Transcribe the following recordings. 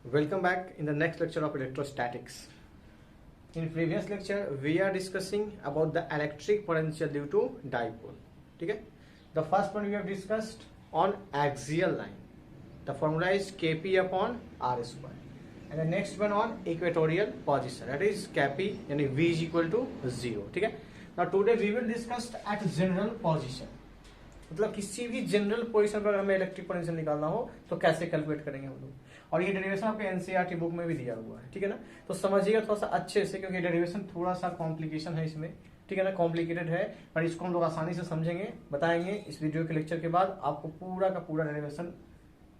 Welcome back in the next lecture of electrostatics. In previous lecture, we are discussing about the electric potential due to dipole. ठीक है? The first one we have discussed on axial line. The formula is Kp upon r square. And the next one on equatorial position. That is Kp यानी V is equal to 0. ठीक है? Now today we will discuss at general position. मतलब किसी भी general position पर हमें electric potential निकालना हो तो कैसे कैलकुलेट करेंगे हम लोग। और ये डेरिवेशन आपके एनसीईआरटी बुक में भी दिया हुआ है, ठीक है ना। तो समझिएगा थोड़ा सा अच्छे से, क्योंकि डेरिवेशन थोड़ा सा कॉम्प्लिकेशन है इसमें, ठीक है ना, कॉम्प्लिकेटेड है, पर इसको हम लोग आसानी से समझेंगे, बताएंगे। इस वीडियो के लेक्चर के बाद आपको पूरा का पूरा डेरिवेशन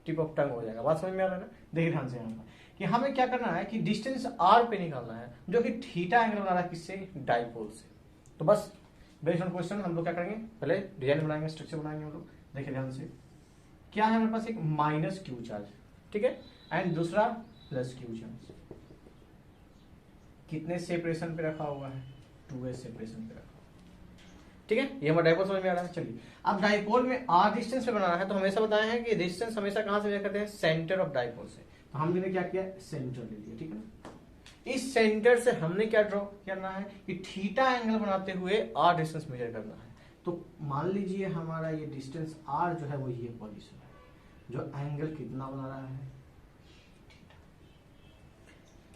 टिप ऑफ टंग हो जाएगा। बात समझ में आ रहा है ना। देखिए ध्यान से यहाँ पर कि हमें क्या करना है कि डिस्टेंस आर पे निकालना है, जो कि थीटा एंगल बना रहा है किससे, डाइपोल से। तो बस बेस्ड ऑन क्वेश्चन हम लोग क्या करेंगे, पहले डिजाइन बनाएंगे, स्ट्रक्चर बनाएंगे हम लोग। देखिए ध्यान से, क्या है हमारे पास, एक माइनस क्यू चार्ज, ठीक है, एंड दूसरा प्लस क्यू चार्ज। कितने सेपरेशन पे रखा हुआ है, 2a सेपरेशन पे रखा हुआ है, ठीक है। ये हमारा डाइपोल समझ में आ रहा है। चलिए अब डाइपोल में r डिस्टेंस पे बनाना है, तो हमेशा बताया है कि डिस्टेंस हमेशा कहां से मेजर करते हैं, सेंटर ऑफ डाइपोल से। तो हमने क्या किया, सेंटर ले लिया, ठीक है ना। इस सेंटर से हमने क्या ड्रॉ करना है कि थीटा एंगल बनाते हुए r डिस्टेंस मेजर करना है। तो मान लीजिए हमारा ये डिस्टेंस r जो है वो ये पोजीशन है, जो एंगल कितना बना रहा है,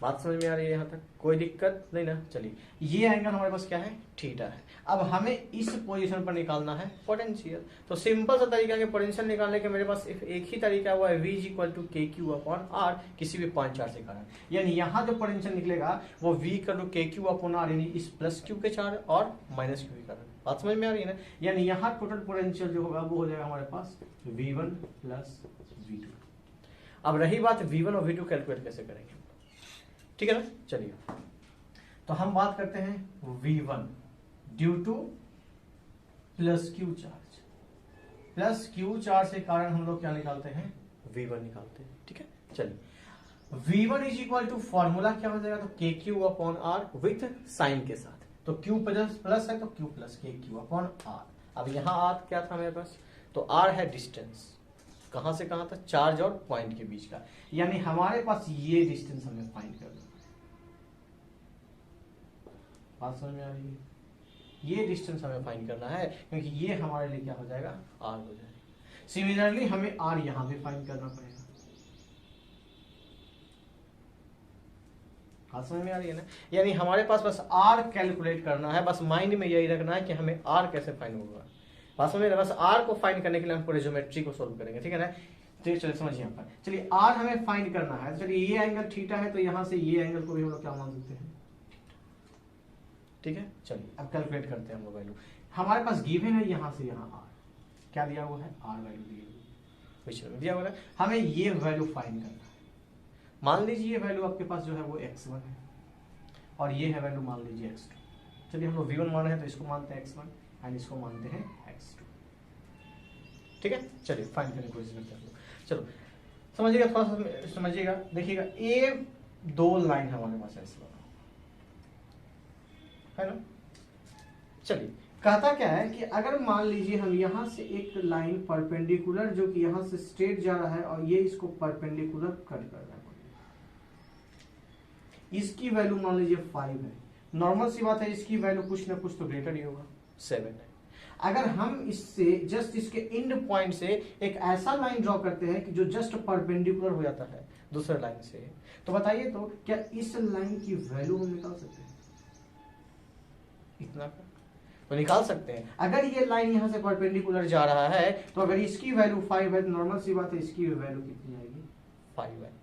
बात समझ में आ रही है यहाँ तक, कोई दिक्कत नहीं ना। चलिए ये एंगल हमारे पास क्या है, थीटा है। अब हमें इस पोजीशन पर निकालना है पोटेंशियल। तो सिंपल सा तरीका है, पोटेंशियल निकालने के मेरे पास एक ही तरीका हुआ है, V is equal to k Q upon are, किसी भी पॉइंट चार्ज के कारण। यानी यहाँ जो पोटेंशियल निकलेगा वो V equal to k Q upon are, यानी इस प्लस क्यू के चार्ज और माइनस क्यू के कारण। बात समझ में आ रही है ना। यानी यहाँ टोटल पोटेंशियल जो होगा वो हो जाएगा हमारे पास V1 प्लस V2। अब रही बात V1 और V2 कैलकुलेट कैसे करेंगे, ठीक है ना। चलिए तो हम बात करते हैं V1 due two plus Q charge. Plus Q charge के कारण हम लोग क्या निकालते हैं, V1 निकालते हैं, ठीक है। चलिए V1 is equal to formula क्या हो जाएगा, तो K Q upon R with sign के साथ। तो क्यू प्लस है तो Q plus K Q upon R. अब यहाँ आर क्या था मेरे पास, तो आर है डिस्टेंस, कहां से कहां तक, चार्ज और पॉइंट के बीच का। यानी हमारे पास ये डिस्टेंस हमें फाइंड करना है। बात समझ में आ रही है, ये डिस्टेंस हमें फाइंड करना है, क्योंकि ये हमारे लिए क्या हो जाएगा, आर हो जाएगा। सिमिलरली हमें आर यहां भी फाइंड करना पड़ेगा। बात समझ में आ रही है ना। यानी हमारे पास बस आर कैलकुलेट करना है, बस माइंड में यही रखना है कि हमें आर कैसे फाइंड होगा। बात समझ में, बस आर को फाइंड करने के लिए हम पूरे ज्योमेट्री को सोल्व करेंगे, ठीक है ना। तो चलिए समझिए यहाँ पर, चलिए आर हमें फाइंड करना है। चलिए ये एंगल थीटा है, तो यहां से ये एंगल को भी हम लोग क्या मान सकते हैं, ठीक है। चलिए अब कैलकुलेट करते हैं हम लोग वैल्यू। हमारे पास गिवन है यहाँ से यहाँ आर, क्या दिया हुआ है, आर वैल्यू दिया हुआ है। हमें ये वैल्यू फाइंड करना है। मान लीजिए ये वैल्यू आपके पास जो है वो x1 है, और ये है वैल्यू मान लीजिए x2। चलिए हम लोग V1 मान रहे हैं तो इसको मानते हैं x1 एंड इसको मानते हैं x2, ठीक है। चलिए फाइंड करने की कोशिश करते हैं हम लोग। चलो समझिएगा, थोड़ा सा समझिएगा, देखिएगा ये दो लाइन हमारे पास ऐसे है ना। चलिए कहता क्या है कि अगर मान लीजिए हम यहां से एक लाइन परपेंडिकुलर, जो कि यहां से स्ट्रेट जा रहा है और ये इसको परपेंडिकुलर कट कर रहा है, इसकी वैल्यू मान लीजिए 5 है। नॉर्मल सी बात है, इसकी वैल्यू कुछ ना कुछ तो ग्रेटर ही होगा, 7 है। अगर हम इससे जस्ट इसके एंड पॉइंट से एक ऐसा लाइन ड्रॉ करते हैं कि जो जस्ट परपेंडिकुलर हो जाता है दूसरे लाइन से, तो बताइए तो क्या इस लाइन की वैल्यू हम निकाल सकते हैं, इतना का तो निकाल सकते हैं। अगर ये लाइन यहां से परपेंडिकुलर जा रहा है, तो अगर इसकी वैल्यू 5 है तो नॉर्मल सी बात है इसकी वैल्यू कितनी आएगी, 5 है।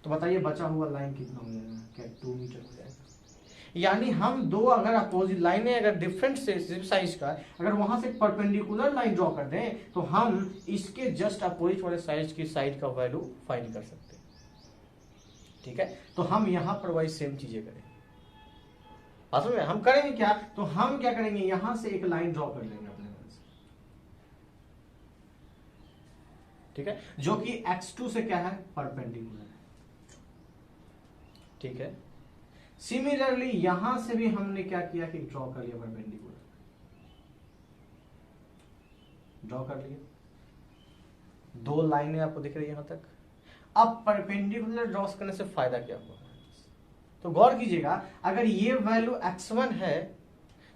तो बताइए बचा हुआ लाइन कितना हो जाएगा, क्या 2 मीटर हो जाएगा। यानी हम दो अगर अपोजिट लाइनें अगर डिफरेंट साइज का, अगर वहां से परपेंडिकुलर लाइन ड्रॉ कर दें, तो हम इसके जस्ट अपोजिट वाले साइज की साइड का वैल्यू फाइंड कर सकते हैं, ठीक है। तो हम यहां पर वही सेम चीजें करें। असल में हम करेंगे क्या, तो हम क्या करेंगे, यहां से एक लाइन ड्रॉ कर लेंगे अपने मन से, ठीक है, जो कि x2 से क्या है, परपेंडिकुलर है, ठीक है। सिमिलरली यहां से भी हमने क्या किया कि ड्रॉ कर लिया, परपेंडिकुलर ड्रॉ कर लिया। दो लाइनें आपको दिख रही है यहां तक। अब परपेंडिकुलर ड्रॉ करने से फायदा क्या हुआ? तो गौर कीजिएगा, अगर ये वैल्यू x1 है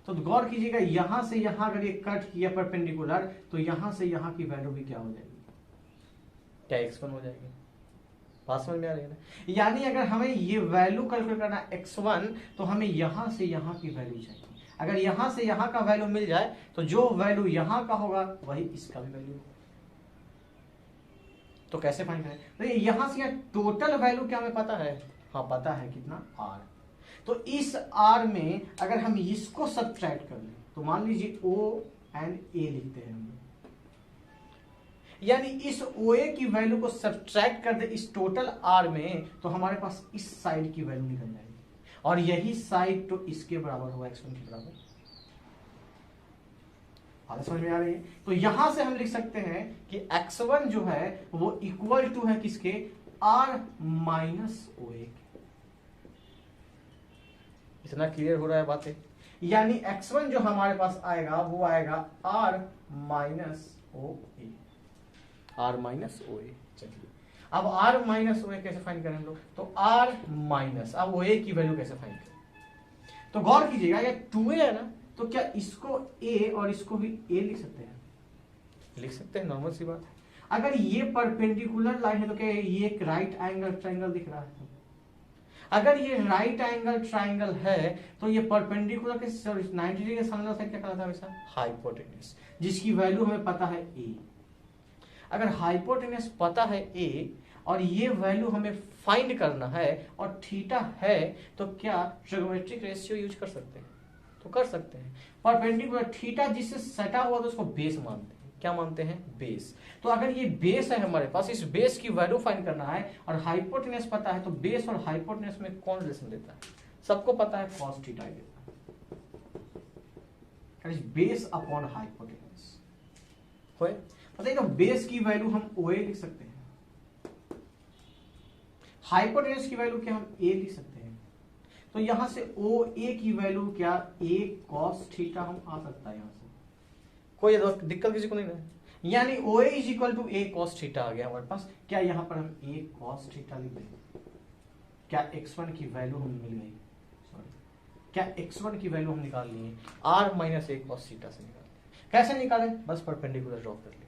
तो गौर कीजिएगा यहां से यहां अगर ये कट किया परपेंडिकुलर तो यहां से यहां की वैल्यू भी क्या हो जाएगी? क्या x1 हो जाएगी? बात समझ में आ रही है ना? यानी अगर हमें ये वैल्यू कैलकुलेट करना x1 तो हमें यहां से यहां की वैल्यू चाहिए। अगर यहां से यहां का वैल्यू मिल जाए तो जो वैल्यू यहां का होगा वही इसका भी वैल्यू होगा। तो कैसे फाइंड करें? तो यहां से टोटल वैल्यू क्या हमें पता है? हाँ पता है, कितना? r। तो इस r में अगर हम इसको सब्ट्रैक्ट कर लें तो मान लीजिए o एंड a लिखते हैं हम, यानी इस OA की वैल्यू को सब्ट्रैक्ट कर दे इस टोटल R में तो हमारे पास इस साइड की वैल्यू निकल जाएगी और यही साइड तो इसके बराबर होगा, x1 के बराबर। आगे समझ में आ रही है? तो यहां से हम लिख सकते हैं कि x1 जो है वो इक्वल टू है किसके? R minus OA। इतना क्लियर हो रहा है बातें? यानी x1 जो हमारे पास आएगा वो आएगा R minus OA। R minus OA। चलिए अब R माइनस OA कैसे फाइंड करें हम लोग? तो R माइनस, अब OA की वैल्यू कैसे फाइंड करें? तो गौर कीजिएगा ये 2A है ना, तो क्या इसको A और इसको भी A लिख सकते हैं? लिख सकते हैं, नॉर्मल सी बात है। अगर ये परपेंडिकुलर लाइन है तो क्या ये एक राइट एंगल ट्रायंगल दिख रहा है? अगर ये राइट एंगल ट्रायंगल है तो ये परपेंडिकुलर के 90 डिग्री के सामने साइड क्या कहलाता है वैसा? हाइपोटेन्यूज, जिसकी वैल्यू हमें पता है A। अगर हाइपोटेन्यूज पता है A और ये वैल्यू हमें फाइंड करना है और थीटा है तो क्या ट्रिगोनोमेट्रिक रेशियो यूज कर सकते हैं? तो कर सकते हैं। परपेंडिकुलर थीटा जिससे सटा हुआ तो उसको बेस मानते हैं। क्या मानते हैं? बेस। तो अगर ये बेस है हमारे पास, इस बेस की वैल्यू फाइंड करना है और हाइपोटेन्यूज पता है तो बेस और हाइपोटेन्यूज में कौन रिलेशन देता है? सबको पता है, cos थीटा देता है। बेस अपॉन हाइपोटेन्यूज होए बताइए, तो बेस की वैल्यू हम OA लिख सकते हैं, हाइपोटेन्यूज की वैल्यू क्या हम A लिख सकते हैं। तो यहां से OA की वैल्यू क्या? A cos थीटा हम आ सकता है यहां से, कोई दिक्कत किसी को नहीं है। यानी OA is equal to A cos theta आ गया हमारे पास। क्या यहां पर हम A cos थीटा लिख दें? क्या x1 की वैल्यू हमें मिल गई? सॉरी, क्या x1 की वैल्यू हम निकाल लिए R minus A cos theta से निकाल। कैसे निकाले? बस परपेंडिकुलर ड्रॉ कर लिए।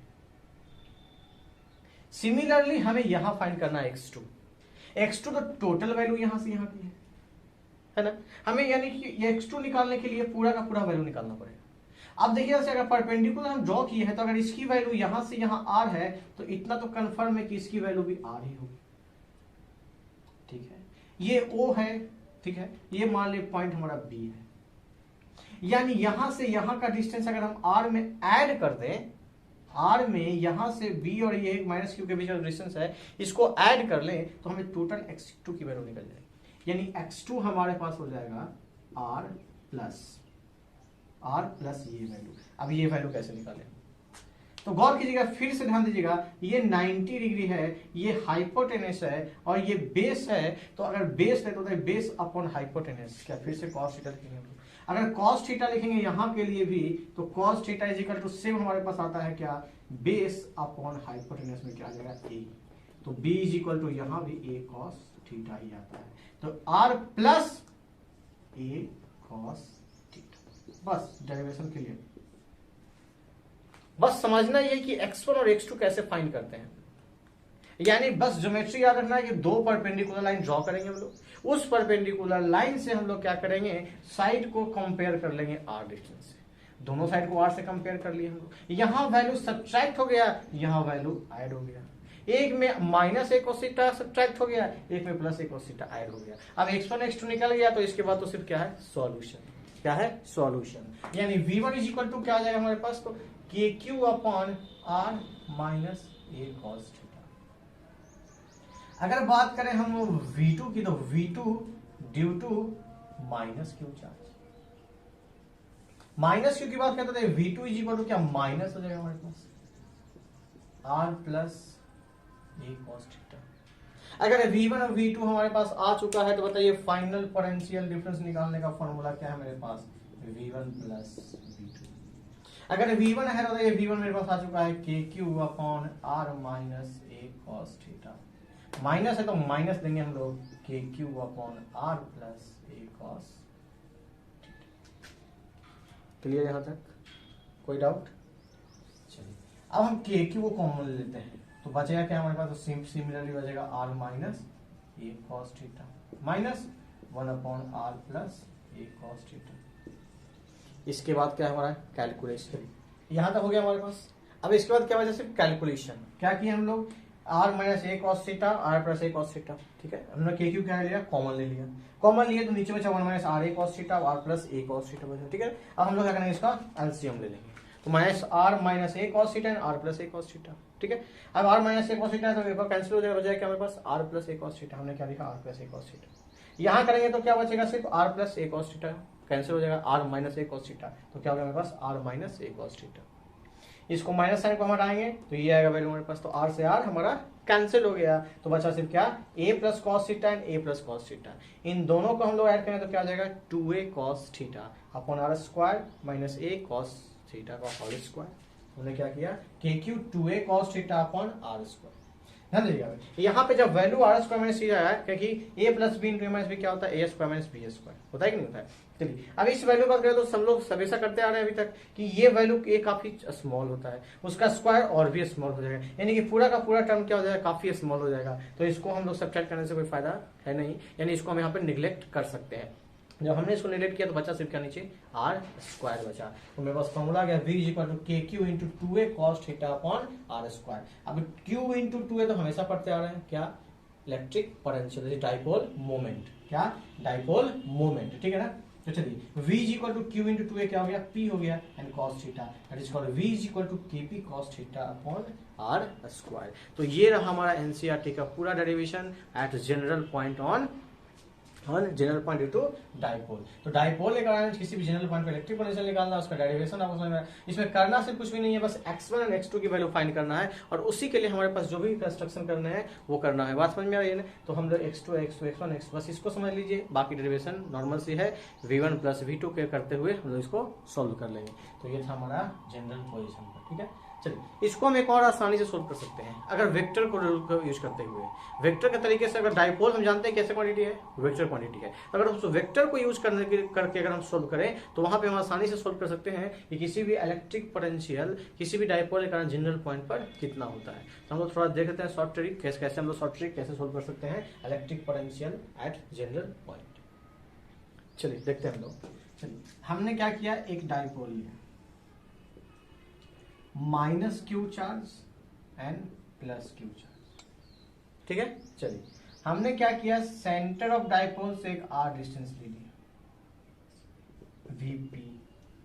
सिमिलरली हमें यहां फाइंड करना है x2। x2 तो टोटल वैल्यू यहां से यहां की है ना, हमें यानी कि x2 निकालने के लिए पूरा का पूरा वैल्यू निकालना पड़ेगा। अब देखिए अगर परपेंडिकुलर हम ड्रॉ किए हैं तो अगर इसकी वैल्यू यहां से यहां R है तो इतना तो कंफर्म है कि इसकी वैल्यू भी R ही होगी। ठीक है, ये O है, ठीक है, ये मान ले पॉइंट हमारा B है। यानी यहां से यहां का डिस्टेंस अगर हम R में ऐड कर दें, R में यहां से B और ये एक माइनस Q के बीच का डिस्टेंस है, इसको ऐड कर लें तो हमें टोटल x2 की वैल्यू निकल जाएगी। यानी x2 हमारे पास हो जाएगा R प्लस ये वैल्यू। अब ये वैल्यू कैसे निकालें? तो गौर कीजिएगा, फिर से ध्यान दीजिएगा, ये 90 डिग्री है, ये हाइपोटेनस है और ये बेस है। तो अगर बेस है तो बेस अपॉन हाइपोटेनस। क्या फिर से cos थीटा लिखेंगे? अगर cos थीटा लिखेंगे यहां के लिए भी तो cos theta is equal to same हमारे पास आता है क्या? बेस अपॉन हाइपोटेनस में क्या आ जाएगा? A। तो B इज इक्वल टू यहां भी A cos थीटा ही आता है। तो R plus A cos theta. बस डेरिवेशन क्लियर। बस समझना ये कि x1 और x2 कैसे फाइंड करते हैं। यानी बस ज्योमेट्री याद रखना है कि दो परपेंडिकुलर लाइन ड्रॉ करेंगे हम लोग, उस परपेंडिकुलर लाइन से हम लोग क्या करेंगे? साइड को कंपेयर कर लेंगे R डिस्टेंस से। दोनों साइड को R से कंपेयर कर लिए हम लोग, यहां वैल्यू सब्ट्रैक्ट हो गया, यहां वैल्यू ऐड हो गया। एक में minus A cos theta subtract हो गया, एक में plus A cos theta add हो गया। अब x1 x2 निकल गया तो इसके बाद तो सिर्फ क्या है? सॉल्यूशन। क्या है? सॉल्यूशन। यानी V1 इज इक्वल टू क्या आ जाएगा हमारे पास? तो KQ upon R minus A cos theta. अगर बात करें हम V2 की तो V2 due to minus Q charge. Minus Q की बात करते थे, V2 इज इक्वल टू क्या? माइनस हो जाएगा हमारे पास R plus A cos theta. अगर V1 और V2 हमारे पास आ चुका है तो बताइए फाइनल पोटेंशियल डिफरेंस निकालने का फॉर्मूला क्या है मेरे पास? V1 plus V2। अगर V1 है तो V1 मेरे पास आ चुका है KQ upon R minus A cos theta. Minus है तो माइनस देंगे हम लोग K Q upon R plus A cos. Clear यहाँ तक, कोई डाउट? चलिए अब हम के क्यू को कॉमन ले लेते हैं तो बचेगा क्या हमारे पास, तो सिमिलरली बचेगा R minus A cos theta minus 1 upon R plus A cos theta. इसके बाद क्या है हमारा कैलकुलेशन, यहां तक हो गया हमारे पास। अब इसके बाद क्या बचा, सिर्फ कैलकुलेशन। क्या किया हम लोग, R minus A cos theta R plus A cos theta, ठीक है। हमने के क्यू क्या लिया, कॉमन ले लिया। कॉमन लिए तो नीचे बचा 1 minus R A cos theta R plus A cos theta बचा, ठीक है। अब हम लोग क्या करेंगे, इसका एलसीएम ले लेंगे। तो minus R minus A cos theta and R plus A cos theta, ठीक है। अब R minus A cos theta है तो एक बार कैंसिल हो जाएगा, बजाय क्या हमारे पास R plus A cos theta. हमने क्या लिखा, R plus A cos theta. यहाँ करेंगे तो क्या बचेगा, सिर्फ R plus A cos theta cancel हो जाएगा, R minus A cos theta. तो क्या होगा हमारे पास, R minus A cos theta. इसको माइनस साइन को हटाएंगे तो ये आएगा वैल्यू हमारे पास, तो आर से आर हमारा कैंसिल हो गया। तो बचा सिर्फ क्या, A plus cos theta and A plus cos theta. इन दोनों को हम लोग ऐड करें तो क्या आ जाएगा, 2a cos theta upon are square minus A cos theta का होल स्क्वायर। हमने क्या किया, K Q 2a cos theta upon are square. ध्यान दीजिएगा यहाँ पे जब value R square minus theta है, क्योंकि A plus B into A minus B क्या होता है, A square minus B square होता है कि नहीं होता है। चलिए अब इस वैल्यू बात करें तो सब लोग हमेशा करते आ रहे हैं अभी तक कि ये वैल्यू ए काफी स्मॉल होता है, उसका स्क्वायर और भी स्मॉल हो जाएगा, यानी कि पूरा का पूरा टर्म क्या हो जाएगा, काफी स्मॉल हो जाएगा। तो इसको हम लोग सब्ट्रैक्ट करने से कोई फायदा है नहीं, यानी इसको हम यहाँ पे निग्लेक्ट कर सकते हैं। जब हमने इसको निग्लेक्ट किया तो बचा सिर्फ क्या, नीचे आर स्क्वायर बचा। तो मेरे पास फॉर्मूला गया v equal to k q into 2a cos theta upon are square. अब q इंटू 2a तो हमेशा पढ़ते आ रहे हैं, क्या, इलेक्ट्रिक पोटेंशियल, डाइपोल मोमेंट, क्या, डाइपोल मोमेंट, ठीक है ना। तो चलिए v equal to q into 2a क्या हो गया, p हो गया and cos theta, that is called v equal to kp cos theta upon are square. तो ये रहा हमारा एनसीईआरटी का पूरा derivation at general point on general point due to dipole. तो डाइपोल लेकर आए, किसी भी जनरल पॉइंट पे इलेक्ट्रिक पोटेंशियल निकालना, उसका डेरिवेशन आपको समझ में आया। इसमें करना सिर्फ कुछ भी नहीं है, बस x1 और x2 की वैल्यू फाइंड करना है और उसी के लिए हमारे पास जो भी कंस्ट्रक्शन करना है वो करना है। बात समझ में आ रही है ना। तो हम लोग x2 x2 x1 x बस इसको समझ लीजिए, बाकी डेरिवेशन नॉर्मल सी है, v1 प्लस v2 के करते हुए हम लोग इसको सोल्व कर लेंगे। तो ये था हमारा जनरल पोजिशन का, ठीक है। चलिए इसको हम एक और आसानी से सोल्व कर सकते हैं अगर वेक्टर को यूज करते हुए। वेक्टर के तरीके से अगर डाइपोल हम जानते हैं कैसे क्वांटिटी है, वेक्टर क्वांटिटी है, अगर उस वेक्टर को यूज करके अगर हम सोल्व करें तो वहां पे हम आसानी से सोल्व कर सकते हैं कि किसी भी इलेक्ट्रिक पोटेंशियल किसी भी डाइपोल के कारण जनरल पॉइंट पर कितना होता है। तो हम लोग थोड़ा देख लेते हैं शॉर्ट ट्रिक, कैसे हम लोग शॉर्ट ट्रिक कैसे सोल्व कर सकते हैं electric potential at general point. चलिए देखते हैं हम लोग। चलिए हमने क्या किया, एक डाइपोल लिया, minus Q charge and plus Q charge, ठीक है। चलिए हमने क्या किया, सेंटर ऑफ डाइपोल से एक आर डिस्टेंस ले लिया, वीपी,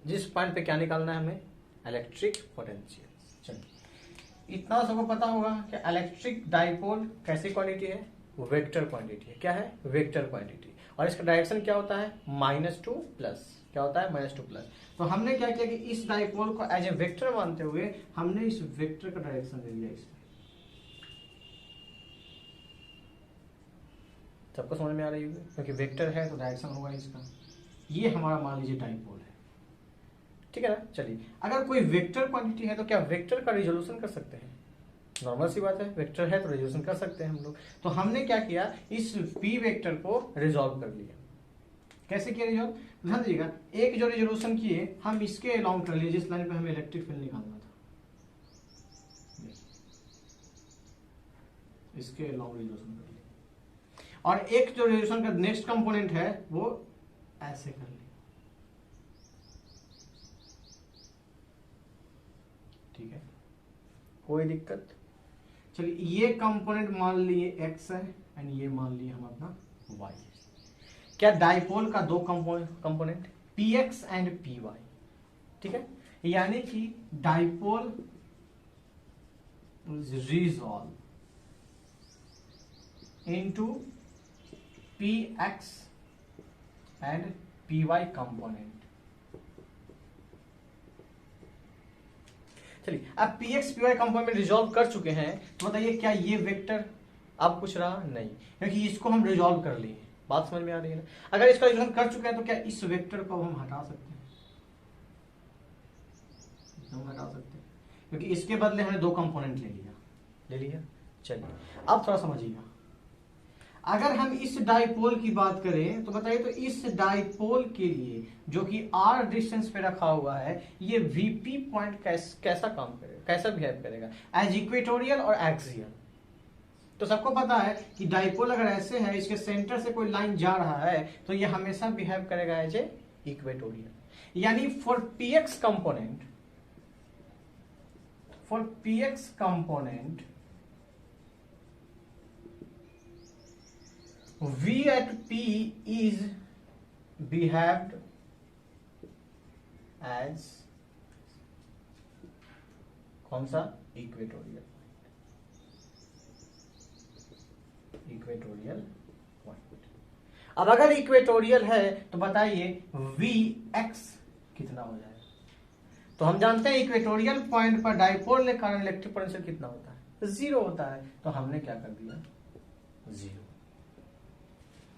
जिस पॉइंट पे क्या निकालना है हमें, इलेक्ट्रिक पोटेंशियल। चलिए इतना सबको पता होगा कि इलेक्ट्रिक डाइपोल कैसी क्वांटिटी है, वेक्टर क्वांटिटी है। क्या है, वेक्टर क्वांटिटी, और इसका डायरेक्शन क्या होता है, -2 प्लस, क्या होता है, -2 प्लस। तो हमने क्या किया कि इस डाइपोल को एज ए वेक्टर मानते हुए हमने इस वेक्टर का डायरेक्शन ले लिया इसमें। सबको समझ में आ रही होगी, क्योंकि वेक्टर है तो डायरेक्शन होगा इसका। ये हमारा मान लीजिए डाइपोल है, ठीक है ना। चलिए अगर कोई वेक्टर क्वांटिटी है तो क्या वेक्टर का रिजोल्यूशन कर सकते हैं, नॉर्मल सी बात है, वेक्टर है तो रिजोल्यूशन कर सकते हैं हम लोग। तो हमने क्या किया, इस पी वेक्टर को रिजॉल्व कर लिया। कैसे किया रिजॉल्व, ध्यान दीजिएगा, एक जो रिजोल्यूशन किए हम इसके अलाउंग कर लिए जिस लाइन पे हमें इलेक्ट्रिक फील्ड निकालना था, इसके अलाउंग रिजोल्यूशन कर लिया। और एक जो रिजोल्यूशन का नेक्स्ट कंपोनेंट है वो ऐसे कर लिया, ठीक है, कोई दिक्कत। चलिए ये कंपोनेंट मान लिए x है एंड ये मान लिए हम अपना y है। क्या डाइपोल का दो कंपोनेंट px एंड py, ठीक है, यानी कि dipole resolve into px and py component. चलिए अब px py कंपोनेंट रिजॉल्व कर चुके हैं तो बताइए क्या ये वेक्टर अब कुछ रहा नहीं, क्योंकि इसको हम रिजॉल्व कर लिए। बात समझ में आ रही है ना। अगर इसका रिजोल्यूशन कर चुके हैं तो क्या इस वेक्टर को हम हटा सकते हैं, हम हटा सकते हैं, क्योंकि इसके बदले हमने दो कंपोनेंट ले लिया। चलिए अब थोड़ा समझिएगा, अगर हम इस डाइपोल की बात करें तो बताइए, तो इस डाइपोल के लिए जो कि r डिस्टेंस पे रखा हुआ है, ये VP पॉइंट कैसा काम करेगा, कैसा बिहेव करेगा, एज इक्वेटोरियल और एक्सियल। तो सबको पता है कि डाइपोल अगर ऐसे है, इसके सेंटर से कोई लाइन जा रहा है, तो ये हमेशा बिहेव करेगा एज ए इक्वेटोरियल। यानी for px component, V at P is behaved as कौन सा, इक्वेटोरियल पॉइंट। अब अगर इक्वेटोरियल है तो बताइए Vx कितना हो जाएगा। तो हम जानते हैं इक्वेटोरियल पॉइंट पर डाइपोल के कारण इलेक्ट्रिक पोटेंशियल कितना होता है, 0 होता है। तो हमने क्या कर दिया, 0।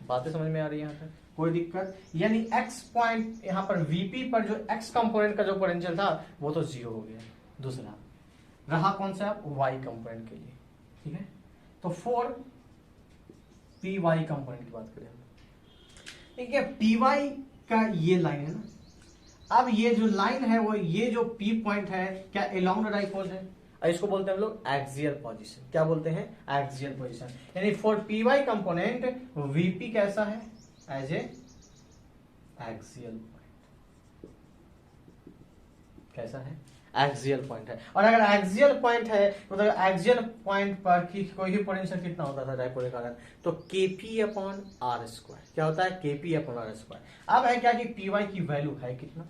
बातें समझ में आ रही है यहाँ पे, कोई दिक्कत? यानी x पॉइंट यहाँ पर VP पर जो x कंपोनेंट का जो पोटेंशियल था वो तो 0 हो गया। दूसरा रहा कौन सा, y कंपोनेंट के लिए, ठीक है। तो फॉर PY कंपोनेंट की बात करें, ठीक है, PY का ये लाइन है ना। अब ये जो लाइन है वो, ये जो P पॉइंट है क्या अलोंग द डाइपोल है, और इसको बोलते हैं हम लोग एक्सियल पोजीशन। क्या बोलते हैं, एक्सियल पोजीशन। यानी फॉर PY कंपोनेंट VP कैसा है, एज ए एक्सियल पॉइंट। कैसा है, एक्सियल पॉइंट है। और अगर एक्सियल पॉइंट है तो एक्सियल पॉइंट पर कोई भी पोटेंशियल कितना होता था डाइपोल के कारण, तो Kp/r²। क्या होता है, Kp/r²। अब है क्या कि PY की वैल्यू है कितना,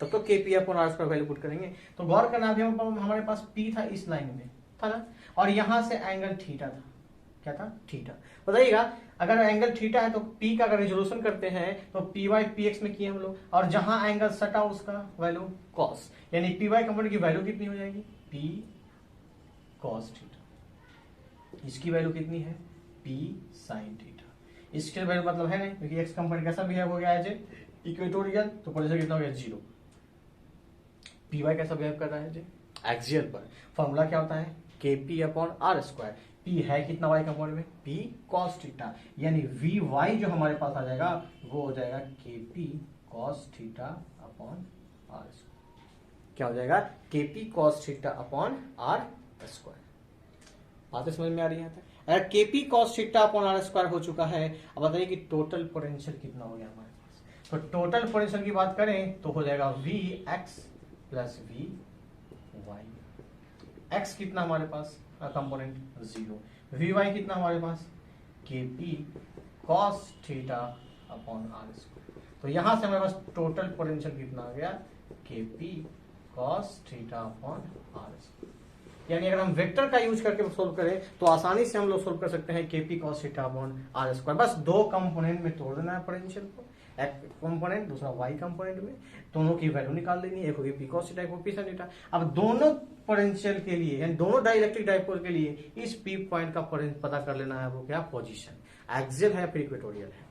तब तो Kp/r² वैल्यू पुट करेंगे। तो गौर करना, अभी हमारे पास P था इस लाइन में, था ना, और यहां से एंगल थीटा था। क्या था, थीटा। बताइएगा, अगर एंगल थीटा है तो P का अगर रेजोल्यूशन करते हैं तो PY PX में किए हम लोग, और जहां एंगल सटा उसका वैल्यू कॉस। यानी PY कंपोनेंट की वैल्यू कितनी हो जाएगी, P cos थीटा। इसकी वैल्यू कितनी है, P sin थीटा। इसके वैल्यू मतलब है नहीं, क्योंकि x कंपोनेंट कैसा बिहेव हो गया है, इक्वेटोरियल, तो पोटेंशियल कितना हो गया, 0। PY कैसा बिहेव कर रहा है जी, एक्सियल पर। फॉर्मूला क्या होता है, Kp/r²। P है कितना y कंपोनेंट में, P cos थीटा। यानी Vy जो हमारे पास आ जाएगा वो हो जाएगा Kp cos थीटा/r²। क्या हो जाएगा, Kp cos थीटा/r²। बातें समझ में आ रही है। अगर Kp cos थीटा/r² हो चुका है, अब बताइए कि टोटल पोटेंशियल कितना हो गया हमारे पास। तो टोटल पोटेंशियल की बात करें तो हो जाएगा Vx प्लस Vy। x कितना हमारे पास कंपोनेंट, 0। Vy कितना हमारे पास, Kp cos थीटा/r²। तो यहां से हमारे पास टोटल पोटेंशियल कितना आ गया, Kp cos थीटा/r²। यानी अगर हम वेक्टर का यूज करके सोल्व करें तो आसानी से हम लोग सोल्व कर सकते हैं Kp cos थीटा/r²। बस दो कंपोनेंट में तोड़ देना है पोटेंशियल को, एक कंपोनेंट दूसरा y कंपोनेंट में, दोनों की वैल्यू निकाल देनी है, एक होगी P cos थीटा, एक होगी P sin थीटा। अब दोनों पोटेंशियल के लिए, यानी दोनों डाइलेक्ट्रिक डाइपोल के लिए इस P पॉइंट का पता कर लेना है, वो क्या, पोजीशन, एक्सियल है फिर इक्वेटोरियल है।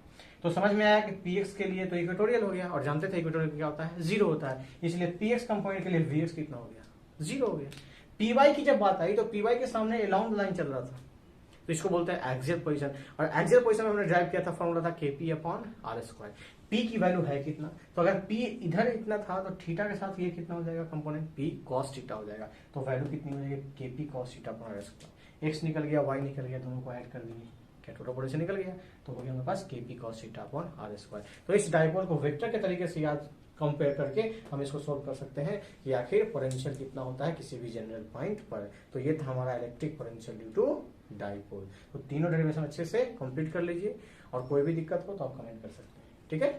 तो समझ में आया कि Px के लिए तो इक्वेटोरियल हो गया, और जानते थे इक्वेटोरियल क्या होता है, 0 होता है। इसलिए Px कंपोनेंट के लिए Vx कितना हो गया, 0 हो गया। Py की जब बात आई तो Py के सामने अलोंग लाइन चल रहा था, तो इसको बोलते हैं एक्सियल पोजीशन। और एक्सियल पोजीशन में हमने ड्राइव किया था, फॉर्मूला था Kp/r²। P की वैल्यू है कितना, तो अगर P इधर इतना था तो थीटा के साथ ये कितना हो जाएगा कंपोनेंट, P cos थीटा हो जाएगा। तो वैल्यू कितनी हो जाएगी, Kp cos थीटा/r²। x निकल गया, y निकल गया, दोनों को ऐड कर दिए, क्या टोटल पोटेंशियल निकल गया, तो हो गया हमारे पास Kp cos थीटा/r²। तो इस डाइपोल को वेक्टर के तरीके से याद कंपेयर करके हम इसको सोल्व कर सकते हैं कि आखिर पोटेंशियल कितना होता है किसी भी जनरल पॉइंट पर। तो ये था हमारा electric potential due to dipole. तो तीनों डेरिवेशन अच्छे से कंप्लीट कर लीजिए, और कोई भी दिक्कत हो तो आप कमेंट कर सकते हैं, ठीक है।